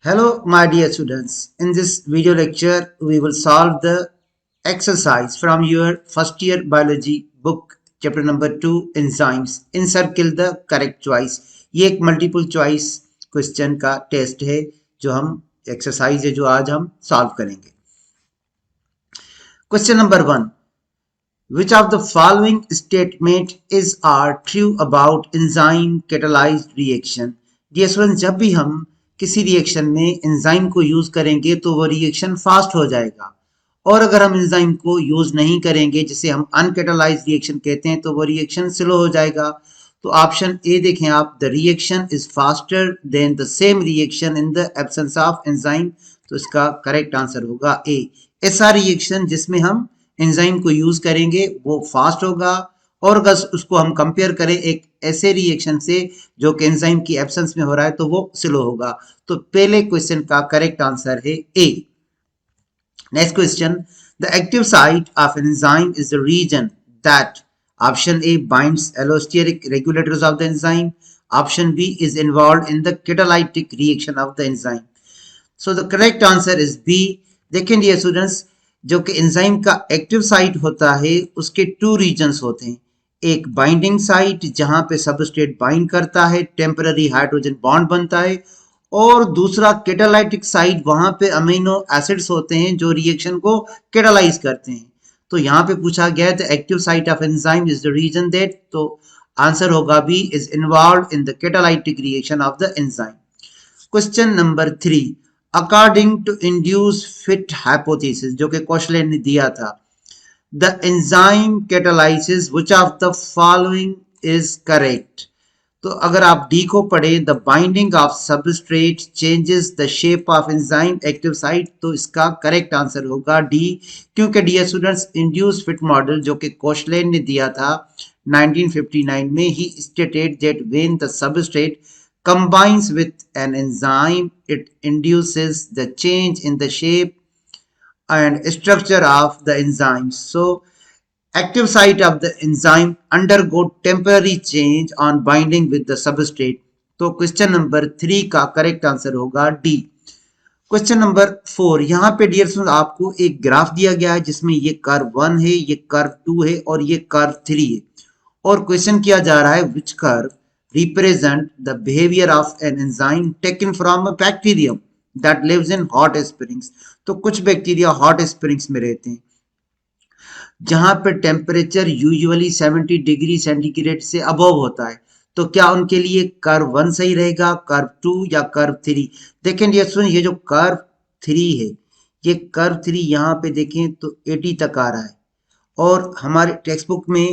Hello, my dear students. In this video lecture, we will solve the exercise from your first year biology book, chapter number 2, enzymes. Encircle the correct choice. ये एक multiple choice question का test है जो हम exercise है जो आज हम सॉल्व करेंगे. Question number 1. Which of the following statement is are true about enzyme catalyzed reaction? Dear students, जब भी हम किसी रिएक्शन में एंजाइम को यूज करेंगे तो वो रिएक्शन फास्ट हो जाएगा, और अगर हम एंजाइम को यूज नहीं करेंगे जिसे हम अनकेटालाइज्ड रिएक्शन कहते हैं तो वो रिएक्शन स्लो हो जाएगा. तो ऑप्शन ए देखें आप, the reaction is faster than the same reaction in the absence of enzyme. तो इसका करेक्ट आंसर होगा ए. ऐसा रिएक्शन जिसमें हम एंजाइम को यूज करेंगे वो फास्ट होगा, और अगर उसको हम कंपेयर करें एक ऐसे रिएक्शन से जो कि एंजाइम की एब्सेंस में हो रहा है तो वो स्लो होगा. तो पहले क्वेश्चन का करेक्ट आंसर है A. Next question, the active site of enzyme is the region that option A binds allosteric regulators of the enzyme, option B is involved in the catalytic reaction of the enzyme. So the correct answer is B. देखें dear students, जो कि enzyme का active site होता है उसके two reasons होते हैं. एक बाइंडिंग साइट जहां पे सबस्ट्रेट बाइंड करता है, टेम्पररी हाइड्रोजन बॉन्ड बनता है, और दूसरा कैटालाइटिक साइट, वहां पे अमीनो एसिड्स होते हैं जो रिएक्शन को कैटालाइज करते हैं. तो यहाँ पे पूछा गया है the active site of enzyme is the region that, तो आंसर होगा B, is involved in the catalytic reaction of the enzyme. Question number 3, according to induced fit hypothesis जो कि कौशलेन ने दिया था, the enzyme catalysis which of the following is correct. तो अगर आप डी को पढ़े, the binding of substrate changes the shape of enzyme active site, तो इसका करेक्ट आंसर होगा डी. क्योंकि dear students, induced fit model जो कि कौशलेन ने दिया था 1959 में, he stated that when the substrate combines with an enzyme, it induces the change in the shape and structure of the enzyme. So, active site of the enzyme undergo temporary change on binding with the substrate. तो question number 3 का correct answer होगा D. Question number 4, यहाँ पे dear student आपको एक graph दिया गया है जिसमें ये कर्व 1 है, ये कर्व 2 है और ये कर्व 3 है, और क्वेश्चन किया जा रहा है विच curve represent the behavior of an enzyme taken from a bacterium that lives in hot springs. तो कुछ बैक्टीरिया हॉट स्प्रिंग्स में रहते हैं जहां पर टेम्परेचर यूजुअली 70 डिग्री सेंटीग्रेड से अबव होता है. तो क्या उनके लिए कर्व 1 सही रहेगा, कर्व 2 या कर्व 3? देखें डियर स्टूडेंट, ये जो कर्व 3 है, ये कर्व 3 यहाँ पे देखें तो 80 तक आ रहा है, और हमारे टेक्स्ट बुक में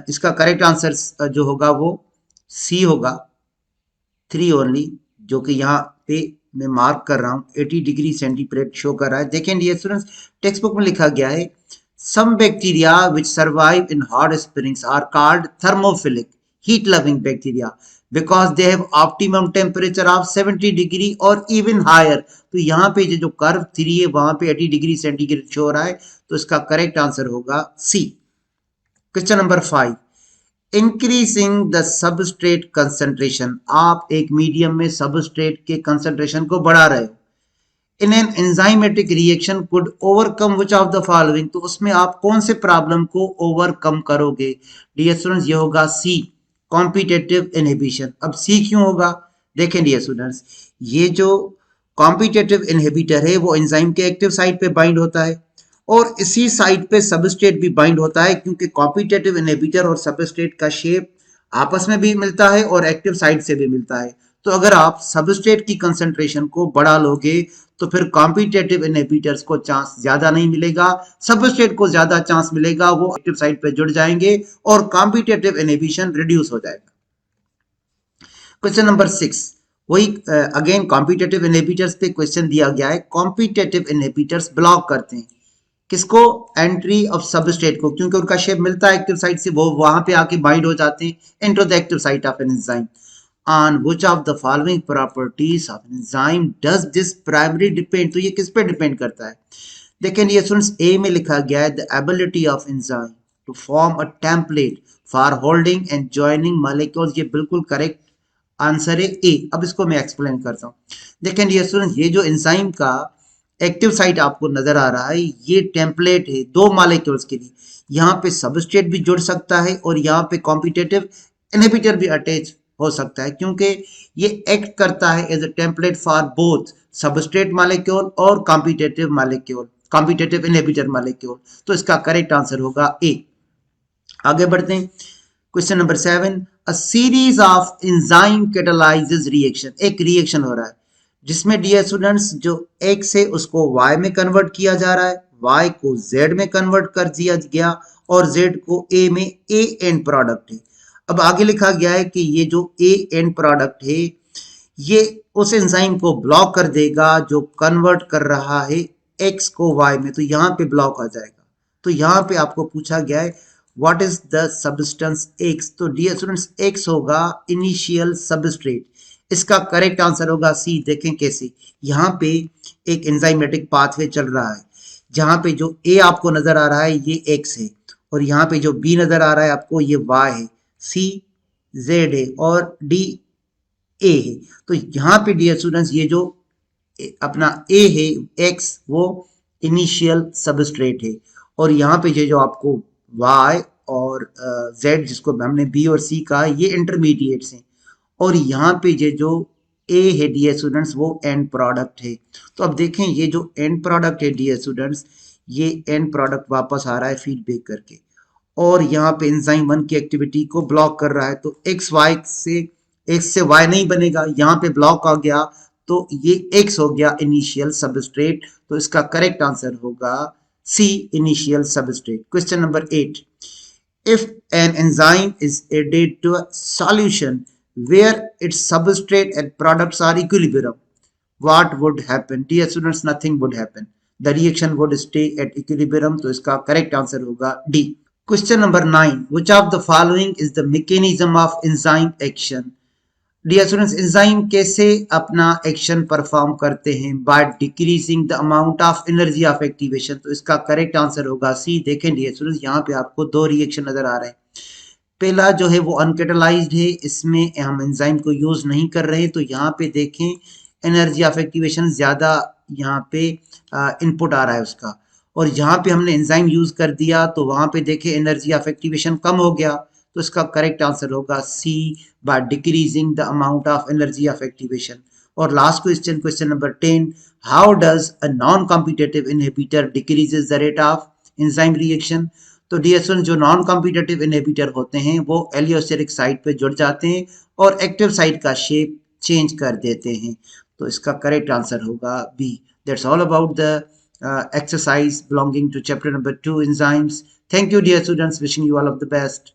इसका करेक्ट आंसर जो होगा वो सी होगा, 3 ओनली, जो कि यहाँ पे मैं मार्क कर रहा हूँ 80 डिग्री सेंटीग्रेड शो कर रहा है. देखें डियर स्टूडेंट्स, टेक्स्ट बुक में लिखा गया है some bacteria which survive in hot springs are called thermophilic heat loving bacteria because they have optimum temperature of 70 degree और इवन हायर. तो यहाँ पे जो कर्व 3 है वहां पे 80 डिग्री सेंटीग्रेड शो हो रहा है, तो इसका करेक्ट आंसर होगा C. Question number 5, increasing the substrate concentration. आप एक मीडियम में सबस्ट्रेट के कंसंट्रेशन को बढ़ा रहे हो. In an enzymatic reaction could overcome which of the following. तो उसमें आप कौन से प्रॉब्लम को ओवरकम करोगे? डियर स्टूडेंट्स, ये होगा सी, कॉम्पिटेटिव इनहिबिशन. अब सी क्यों होगा? देखें डियर स्टूडेंट्स, ये जो कॉम्पिटेटिव इनहिबिटर है वो एंजाइम के एक्टिव साइट पे बाइंड होता है, और इसी साइट पे सबस्ट्रेट भी बाइंड होता है, क्योंकि कॉम्पिटेटिव इनहिबिटर और सबस्ट्रेट का शेप आपस में भी मिलता है और एक्टिव साइट से भी मिलता है. तो अगर आप सबस्ट्रेट की कंसंट्रेशन को बढ़ा लोगे तो फिर कॉम्पिटेटिव इनहिबिटर्स को चांस ज्यादा नहीं मिलेगा, सबस्ट्रेट को ज्यादा चांस मिलेगा, वो एक्टिव साइट पे जुड़ जाएंगे और कॉम्पिटेटिव इनहिबिशन रिड्यूस हो जाएगा. क्वेश्चन नंबर 6, वही अगेन कॉम्पिटेटिव इनहिबिटर्स पे क्वेश्चन दिया गया है. कॉम्पिटेटिव इनहिबिटर्स ब्लॉक करते हैं किसको? एंट्री ऑफ सबस्ट्रेट को, क्योंकि उनका शेप मिलता है एक्टिव साइट से, वो वहां पे आके बाइंड हो जाते हैं into the active site of an enzyme. On which of the following properties of an enzyme does this primary depend. तो ये किस पे डिपेंड करता है? देखें ये स्टूडेंट्स, ए में लिखा गया है the ability of enzyme to form a template for holding and joining molecules. ये बिल्कुल करेक्ट आंसर है ए। अब इसको मैं एक्सप्लेन करता हूँ। देखें डियर स्टूडेंट, ये जो एंजाइम का एक्टिव साइट आपको नजर आ रहा है, ये टेम्पलेट है दो मॉलिक्यूल्स के लिए। यहाँ पे सबस्ट्रेट भी जुड़ सकता है और यहाँ पे कॉम्पिटेटिव इनहिबिटर भी अटैच हो सकता है, क्योंकि ये एक्ट करता है as a template for both substrate molecule और competitive molecule, competitive inhibitor molecule. तो इसका करेक्ट आंसर होगा ए। आगे बढ़ते हैं। Question number 7, a series of enzyme catalyzes reaction. एक रिएक्शन हो रहा है जिसमें डियर स्टूडेंट्स जो X है उसको Y में कन्वर्ट किया जा रहा है, Y को Z में कन्वर्ट कर दिया गया और Z को A में A एंड प्रोडक्ट है। अब आगे लिखा गया है कि ये जो A एंड प्रोडक्ट है ये उस एंजाइम को ब्लॉक कर देगा जो कन्वर्ट कर रहा है X को Y में, तो यहाँ पे ब्लॉक आ जाएगा। तो यहाँ पे आपको पूछा गया है what is the substance X। तो डियर स्टूडेंट्स X होगा इनिशियल सबस्ट्रेट। इसका करेक्ट आंसर होगा सी। देखें कैसे, यहाँ पे एक एंजाइमेटिक पाथवे चल रहा है जहाँ पे जो A आपको नजर आ रहा है ये X है और यहाँ पे जो B नजर आ रहा है आपको ये Y है, C Z है और D A है। तो यहाँ पे डियर स्टूडेंट्स ये जो अपना A है X वो इनिशियल सबस्ट्रेट है और यहाँ पे ये जो आपको Y और Z जिसको हमने B और C कहा ये इंटरमीडिएट्स हैं और यहाँ पे ये जो A है डियर स्टूडेंट्स वो एंड प्रोडक्ट है। तो अब देखें ये जो एंड प्रोडक्ट है डियर स्टूडेंट्स, ये एंड प्रोडक्ट वापस आ रहा है फीडबैक करके और यहाँ पे एंजाइम 1 की एक्टिविटी को ब्लॉक कर रहा है। तो एक्स से वाई नहीं बनेगा, यहाँ पे ब्लॉक आ गया तो ये एक्स हो गया इनिशियल सबस्ट्रेट। तो इसका करेक्ट आंसर होगा C initial substrate. Question number 8, if an enzyme is added to a solution where its substrate and products are equilibrium, what would happen? Dear students, nothing would happen. The reaction would stay at equilibrium. तो इसका correct answer होगा D. Question number 9, which of the following is the mechanism of enzyme action? Dear students, enzyme कैसे अपना action perform करते हैं? By decreasing the amount of energy of activation. तो इसका correct answer होगा सी। देखें डियर स्टूडेंट्स, यहाँ पे आपको दो रिएक्शन नजर आ रहे हैं। पहला जो है वो अनकेटलाइज्ड है, इसमें हम एंजाइम को यूज नहीं कर रहे, तो यहाँ पे देखें एनर्जी ऑफ एक्टिवेशन ज्यादा यहाँ पे इनपुट आ रहा है उसका, और यहाँ पे हमने एंजाइम यूज कर दिया तो वहां पे देखें एनर्जी ऑफ एक्टिवेशन कम हो गया। तो इसका करेक्ट आंसर होगा C, by decreasing the amount of energy of activation. और last question, question number 10, how does a non competitive inhibitor decreases the rate of enzyme reaction. तो डियर स्टूडेंट, जो non competitive inhibitor होते हैं वो एलियोस्टेरिक site पे जुड़ जाते हैं और एक्टिव साइट का शेप चेंज कर देते हैं। तो इसका करेक्ट आंसर होगा B. That's all about the exercise belonging to chapter number 2 enzymes. Thank you dear students, wishing you all of the best.